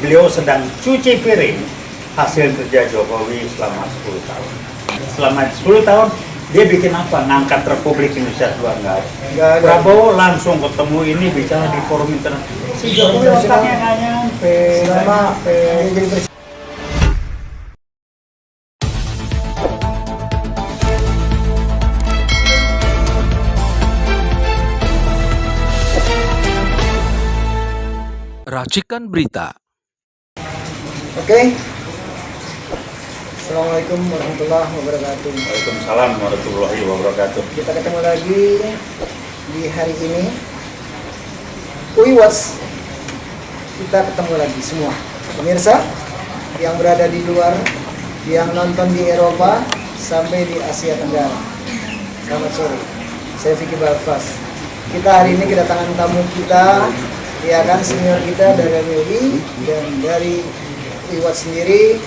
beliau sedang cuci piring hasil kerja Jokowi selama 10 tahun. Selama 10 tahun, dia bikin apa? Ngangkat Republik Indonesia dua enggak ada. Prabowo langsung ketemu ini bicara di forum internasional. Si Jokowi otaknya nggak nyampe. Selama dia jadi presiden. Racikan Berita. Oke. Assalamualaikum warahmatullahi wabarakatuh. Waalaikumsalam warahmatullahi wabarakatuh. Kita ketemu lagi di hari ini. Watch. Kita ketemu lagi semua pemirsa yang berada di luar, yang nonton di Eropa sampai di Asia Tenggara. Selamat sore. Saya Vicky Balfas. Kita hari ini kedatangan tamu kita, ya kan, senior kita dari MUI dan dari Watch sendiri,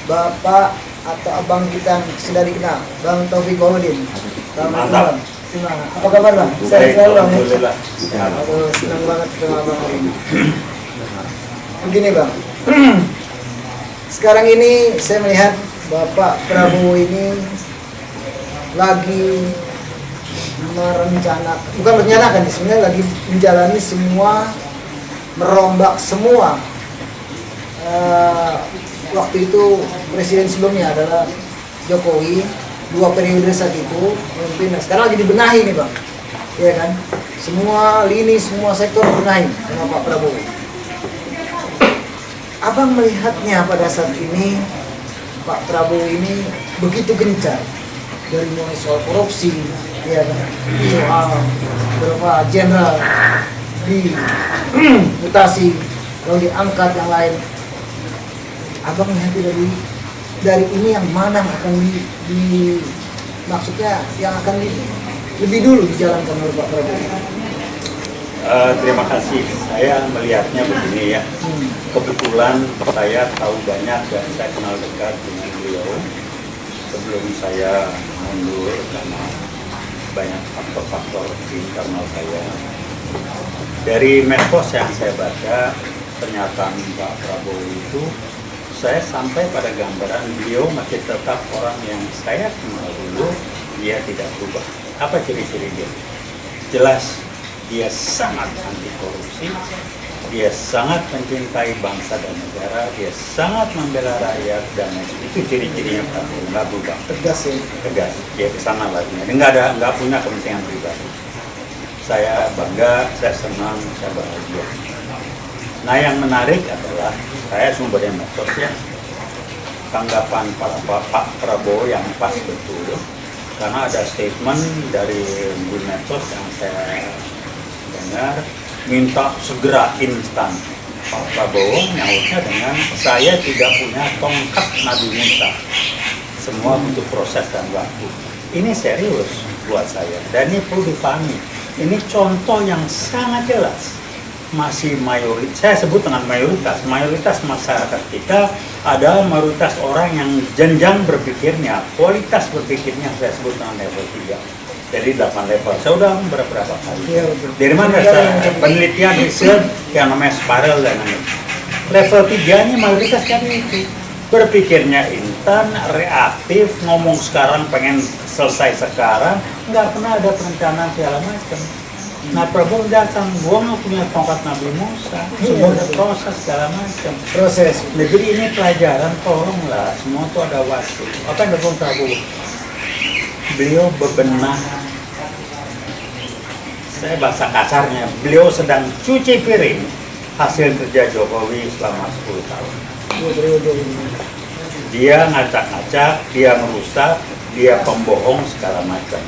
Bapak atau Abang kita yang sudah dikenal, Bang Taufik Bahudin. Selamat malam. Apa kabar Bang? Sehat selalu Bang. Aduh, senang banget ketemu Abang hari ini. Begini Bang, sekarang ini saya melihat Bapak Prabowo ini lagi merencanakan, sebenarnya lagi menjalani semua, merombak semua. Waktu itu presiden sebelumnya adalah Jokowi, 2 periode saat itu memimpin. Nah, sekarang lagi dibenahi nih Bang, ya kan? Semua lini, semua sektor dibenahi sama Pak Prabowo. Abang melihatnya pada saat ini Pak Prabowo ini begitu gencar, dari mulai soal korupsi, ya kan? Soal beberapa jenderal dimutasi, lalu diangkat yang lain. Abang melihat dari ini yang mana akan maksudnya yang akan lebih dulu dijalankan oleh Pak Prabowo? Terima kasih. Saya melihatnya begini ya. Kebetulan saya tahu banyak dan saya kenal dekat dengan beliau sebelum saya mundur karena banyak faktor-faktor di internal saya. Dari medsos yang saya baca, pernyataan Pak Prabowo itu, saya sampai pada gambaran beliau masih tetap orang yang saya kenal dulu, dia tidak berubah. Apa ciri-ciri dia? Jelas, dia sangat anti korupsi, dia sangat mencintai bangsa dan negara, dia sangat membela rakyat, dan itu ciri-cirinya Prabowo, nggak berubah. Tegas ya? Tegas, dia kesana lagi. Nggak punya kepentingan pribadi. Saya bangga, saya senang, saya bahagia. Nah, yang menarik adalah saya sumbernya medsos ya, tanggapan Pak Prabowo yang pas betul, karena ada statement dari di medsos yang saya dengar, minta segera instan. Pak Prabowo nyautnya dengan, saya tidak punya tongkat Nabi Musa, semua butuh proses dan waktu. Ini serius buat saya, dan ini perlu dipahami. Ini contoh yang sangat jelas. Masih mayoritas, saya sebut dengan mayoritas masyarakat kita adalah mayoritas orang yang jenjang berpikirnya, kualitas berpikirnya saya sebut dengan level 3 dari 8 level. Saya udah berapa kali. Ya, dari mana penelitian riset yang namanya spiral dynamics. Level 3 ini mayoritas kami itu berpikirnya instan, reaktif, ngomong sekarang pengen selesai sekarang, nggak pernah ada perencanaan segala macam. Nah, Prabowo datang, gua nggak punya tongkat Nabi Musa, semua ada proses segala macam. Proses. Nah, jadi ini pelajaran, tolonglah, semua itu ada waktu. Apa yang dilakukan Prabowo? Beliau bebenah, saya bahasa kasarnya, beliau sedang cuci piring hasil kerja Jokowi selama 10 tahun. Dia ngacak-ngacak, dia merusak, dia pembohong segala macam.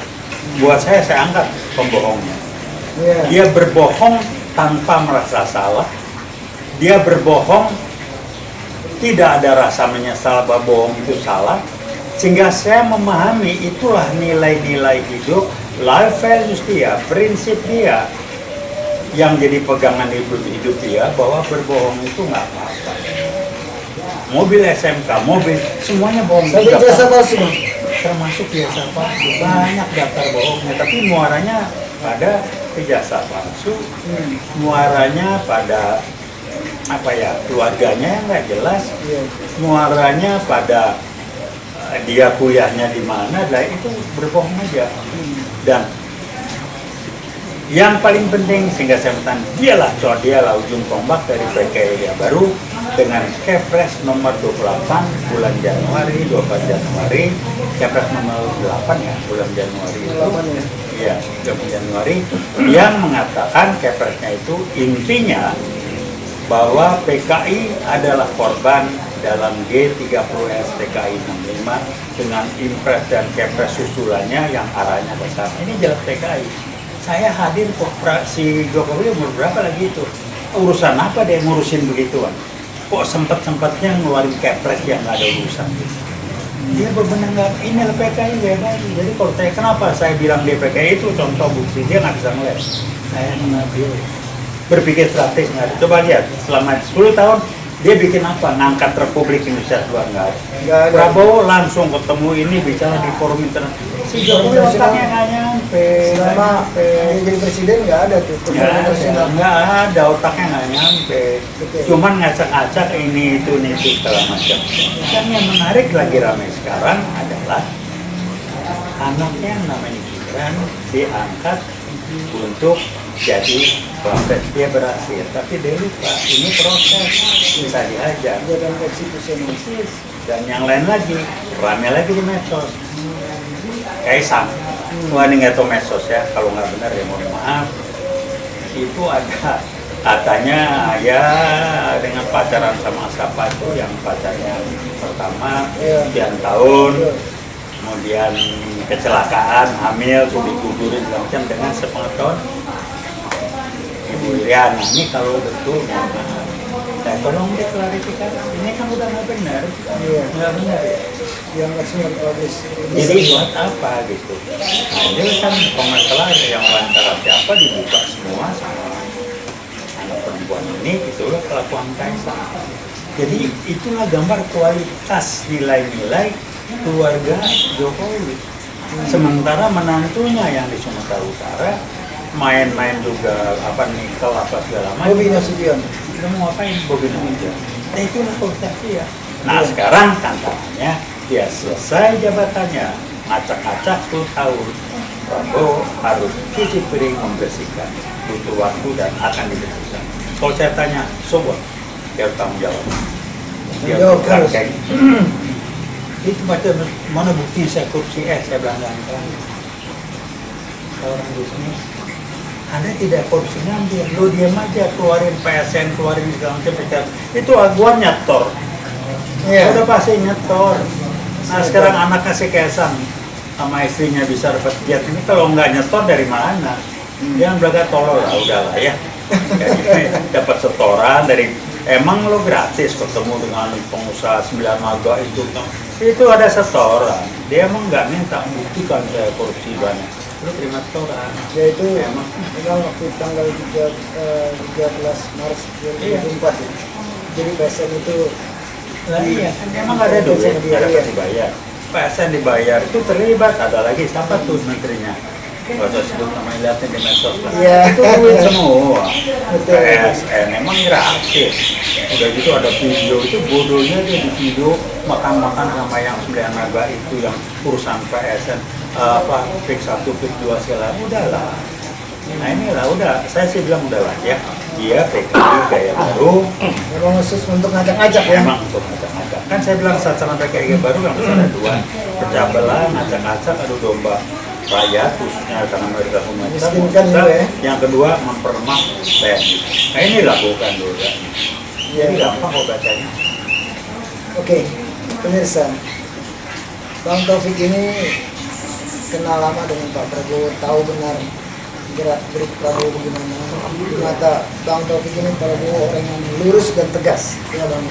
Buat saya angkat pembohongnya. Dia berbohong tanpa merasa salah. Dia berbohong tidak ada rasa menyesal bahwa bohong itu salah. Sehingga saya memahami itulah nilai-nilai hidup, life values dia, prinsip dia yang jadi pegangan hidup dia, bahwa berbohong itu nggak apa-apa. Mobil SMK, mobil semuanya bohong. Tapi jasa palsu, termasuk jasa palsu. Banyak daftar bohongnya, tapi muaranya pada ijazah palsu, muaranya pada apa ya, keluarganya yang nggak jelas, Iya. muaranya pada dia kuliahnya di mana, lah itu berbohong aja. Dan yang paling penting sehingga saya bertanya, dialah ujung tombak dari PKI yang baru dengan Kepres nomor 28 bulan Januari, 24 Januari, Kepres nomor 8 ya, bulan Januari itu. 8 ya. Iya, 8 Januari yang mengatakan Kepresnya itu intinya bahwa PKI adalah korban dalam G30S PKI 65 dengan Impres dan Kepres susulannya yang arahnya ke sana. Ini jelas PKI. Saya hadir kok, si Jokowi umur berapa lagi itu? Urusan apa dia ngurusin begituan? Kok sempet-sempetnya ngeluarin Kepres yang nggak ada urusan gitu. Dia bebenah nggak, inilah PKI bebas. Jadi kalau saya, kenapa saya bilang dia PKI itu contoh bukti, dia nggak bisa ngeliat. Saya mengambil berpikir strategis nggak ada. Coba lihat, selama 10 tahun dia bikin apa? Ngangkat Republik Indonesia luar nggak ada. Nggak ada. Prabowo langsung ketemu ini bicara di forum internasional. Si Jokowi otaknya nggak nyampe. Selama dia jadi presiden nggak ada tuh Nggak ada, otaknya nggak nyampe. Betul. Cuman ngacak-ngacak ini itu segala macam. Dan yang menarik lagi ramai sekarang adalah anaknya yang namanya Gibran diangkat untuk jadi proses, dia berhasil, tapi dia lupa ini proses, bisa dihajar. dan konstitusional. Dan yang lain lagi, rame lagi di medsos. Kaisang, wah ini nggak tahu medsos ya, kalau nggak benar ya mohon maaf. Itu ada katanya ya dengan pacaran sama siapa itu, yang pacarnya pertama sekian tahun, kemudian kecelakaan, hamil, gugurin segala macam dengan sepengetahuan Ibu Iriana. Ini kalau betul, mohon maaf, saya tolong diklarifikasi. Ini kan udah nggak benar, Iya. nggak benar ya. Dianggap semua habis. Jadi buat apa gitu? Nah, ini kan kalau nggak salah yang wawancara siapa dibuka semua sama anak perempuan ini, itulah kelakuan Kaisang. Jadi itulah gambar kualitas nilai-nilai keluarga Jokowi. Sementara menantunya yang di Sumatera Utara main-main juga apa nikel apa segala macam. Bobi Nasution. Udah mau ngapain Bobi Nasution? Nah itulah kualitas dia. Nah sekarang tantangannya dia selesai jabatannya, ngacak-ngacak 10 tahun. Prabowo harus cuci piring membersihkan, butuh waktu dan akan dibersihkan. Kalau saya tanya, sobat, dia tanggung jawab. Dia Jawab bukan harus. kayak itu macam mana bukti saya korupsi? Saya bilang kan, orang bisnis, Anda tidak korupsi ngambil, lo diam aja, keluarin PSN, keluarin segala macam, itu aguan nyetor. Iya. Udah pasti nyetor. Nah sekarang anaknya si Kaisang sama istrinya bisa dapat jet ini, kalau nggak nyetor dari mana? Dia beragak tolol lah, udahlah ya. Jadi dapat setoran dari, emang lo gratis ketemu dengan pengusaha 9 Marga itu ada setoran. Dia emang nggak minta buktikan saya korupsi banyak. Lo terima setoran. Ya itu Emang. memang waktu tanggal 13 Maret 2004 ya. Jadi PSN itu Lah iya, kan emang ada duit, nggak dapat dibayar. PSN dibayar itu terlibat, ada lagi siapa tuh menterinya? Gak usah sebut nama, lihatnya di medsos lah. Iya. Itu duit semua. Betul. PSN emang gratis. Udah gitu ada video, itu bodohnya dia di video makan-makan sama yang 9 Naga itu yang urusan PSN apa pik 1, pik 2 segala, udahlah. Nah inilah udah, saya sih bilang udahlah ya. Dia PKI gaya baru. memang khusus untuk ngajak-ngajak ya. Memang untuk ngacak-ngacak. Kan saya bilang sasaran PKI baru yang besar ada dua. Pecah belah, ngacak-ngacak, adu domba rakyat, khususnya karena mereka umat. Miskinkan juga ya. Yang kedua, mempermak TNI. Nah ini lakukan dulu ya. Jadi gampang kok bacanya. Oke, pemirsa, Bang Taufik ini kenal lama dengan Pak Prabowo, tahu benar gerak-gerik Prabowo bagaimana. Ternyata Bang Taufik ini Prabowo orang yang lurus dan tegas, ya Bang.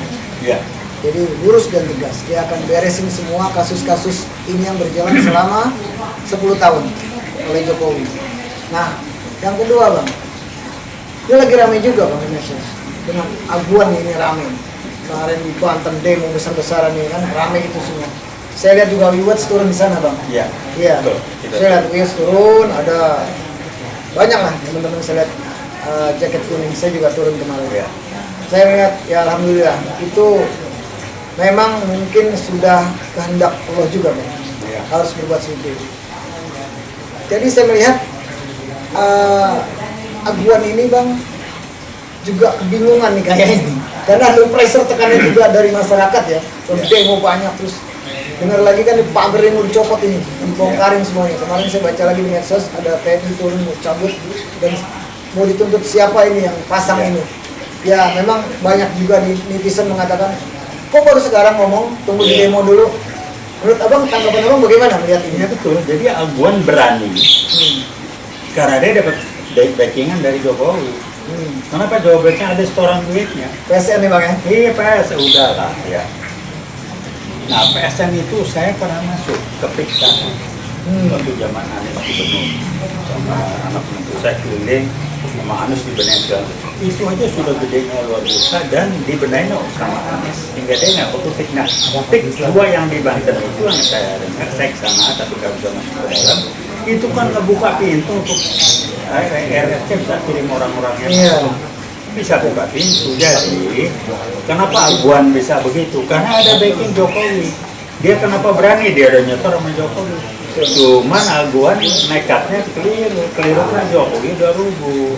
Iya. Jadi lurus dan tegas, dia akan beresin semua kasus-kasus ini yang berjalan selama 10 tahun oleh Jokowi. Nah, yang kedua Bang, dia lagi ramai juga Bang Indonesia dengan aguan ini ramai. Kemarin di Banten demo besar-besaran ini kan ramai itu semua. Saya lihat juga Wiwats turun di sana Bang. Iya. Iya. Betul. Saya lihat Wiwats turun, ada banyak lah teman-teman saya lihat jaket kuning. Saya juga turun kemarin. Iya. saya melihat ya alhamdulillah itu memang mungkin sudah kehendak Allah juga Bang. Iya. Harus berbuat seperti itu. Jadi saya melihat Aguan ini Bang juga kebingungan nih kayaknya, karena low pressure tekanan juga dari masyarakat ya, demo banyak, terus dengar lagi kan pagar yang mau dicopot ini, dibongkarin semuanya. Kemarin saya baca lagi di medsos ada TNI turun mau cabut dan mau dituntut siapa ini yang pasang ini. Ya memang banyak juga netizen mengatakan, kok baru sekarang ngomong, tunggu di demo dulu. Menurut abang, tanggapan abang bagaimana melihat ini? Iya betul, jadi Aguan berani karena dia dapat backingan dari Jokowi. Kenapa jawabannya ada setoran duitnya? PSN nih Bang ya? Iya PSN, udah lah ya. Nah PSN itu saya pernah masuk ke Pikta waktu zaman Anies Gubernur sama anak menantu saya keliling sama Anies di Benegal. Itu aja sudah gedenya luar biasa dan dibenahin sama Anies hingga dia nggak foto Tik. Nah Tik dua yang di Banten itu yang saya dengar, saya kesana tapi nggak bisa masuk ke dalam. Itu kan ngebuka pintu untuk RRC bisa kirim orang-orangnya. Iya. Bisa buka pintu. Jadi kenapa Aguan bisa begitu? Karena ada backing Jokowi. Dia kenapa berani? Dia ada nyetor sama Jokowi. Cuman Aguan nekatnya keliru kan Jokowi udah rubuh.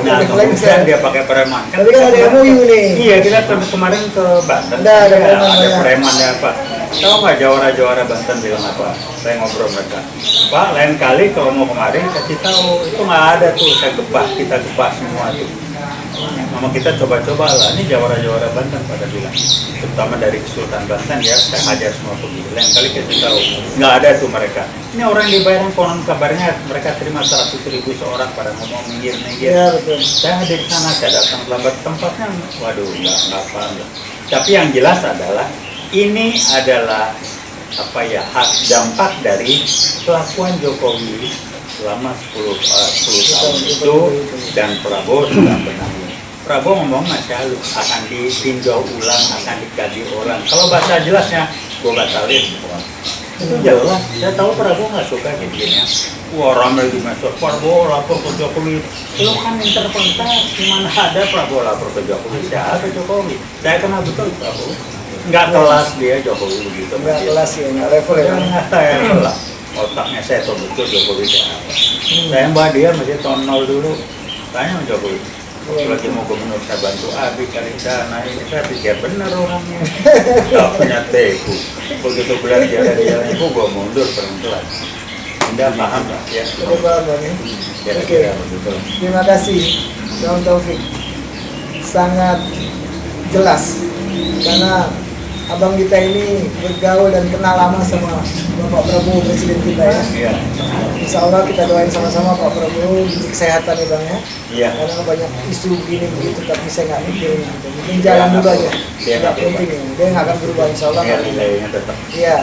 Nah kemudian dia pakai preman. Tapi kan ada MOU nih. Iya, kita kemarin ke Banten. Ada preman ya Pak. Tahu nggak jawara-jawara Banten bilang apa? Saya ngobrol mereka. Pak, lain kali kalau mau kemarin kasih tahu, itu nggak ada tuh. Kita gebah semua tuh. Mama kita coba-coba lah, ini jawara-jawara Banten pada bilang, terutama dari Sultan Banten ya, saya hajar semua pergi. Lain kali kasih tahu, nggak ada tuh mereka. Ini orang dibayar konon kabarnya mereka terima 100.000 seorang pada ngomong minggir. Iya betul. Saya ada di sana, saya datang lambat tempatnya, waduh nggak paham. Tapi yang jelas adalah ini adalah apa ya dampak dari kelakuan Jokowi selama 10 tahun itu dan Prabowo sudah benar. Prabowo ngomong masih halus, akan ditinjau ulang, akan dikaji orang. Kalau bahasa jelasnya, gue batalin. Itu jelas. Saya tahu Prabowo nggak suka gini-gini. Wah ramai di medsos, Prabowo lapor ke Jokowi. Lo kan interpretasi, mana ada Prabowo lapor ke Jokowi? Siapa Jokowi? Saya kenal betul Prabowo. Nggak kelas dia Jokowi begitu. Nggak kelas ya, nggak level ya. Nggak level lah. Otaknya saya tahu betul Jokowi siapa. Saya mbak dia masih tahun 0 dulu. Tanya sama Jokowi. Lagi mau gubernur saya bantu Abi kali dana ini, saya pikir bener orangnya. Gak punya teku. Begitu belajar dia itu gue mundur pelan-pelan. Anda paham lah ya? Sudah paham Bang ya? Kira-kira begitu. Terima kasih Bang Taufik. Sangat jelas karena abang kita ini bergaul dan kenal lama sama Bapak Prabowo Presiden kita ya. Iya. Insya Allah kita doain sama-sama Pak Prabowo diberi kesehatan ya Bang ya. Iya. Karena banyak isu begini begitu tapi saya nggak mikirin. Mungkin jalan dulu aja. Dia nggak penting ya. Dia nggak akan berubah Insya Allah. Iya, nilainya tetap. Iya.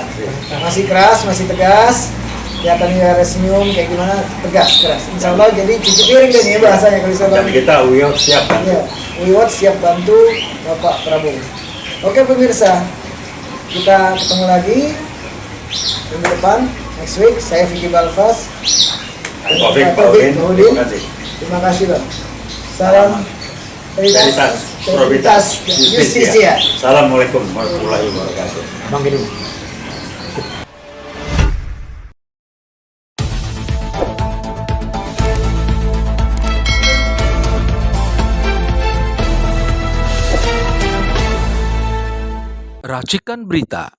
Masih keras, masih tegas. Kelihatannya ada senyum kayak gimana, tegas, keras. Insya Allah jadi cuci piring deh nih ya bahasanya kalau bisa Dan kita Uyot siap kan? Ya, Uyot siap bantu Bapak Prabowo. Oke pemirsa, kita ketemu lagi minggu depan, next week. Saya Vicky Balfas. Taufik Taufik Terima Bahudin. kasih. Terima kasih Bang. Salam Probitas Justisia. Assalamualaikum warahmatullahi wabarakatuh. Bang Gini. Racikan Berita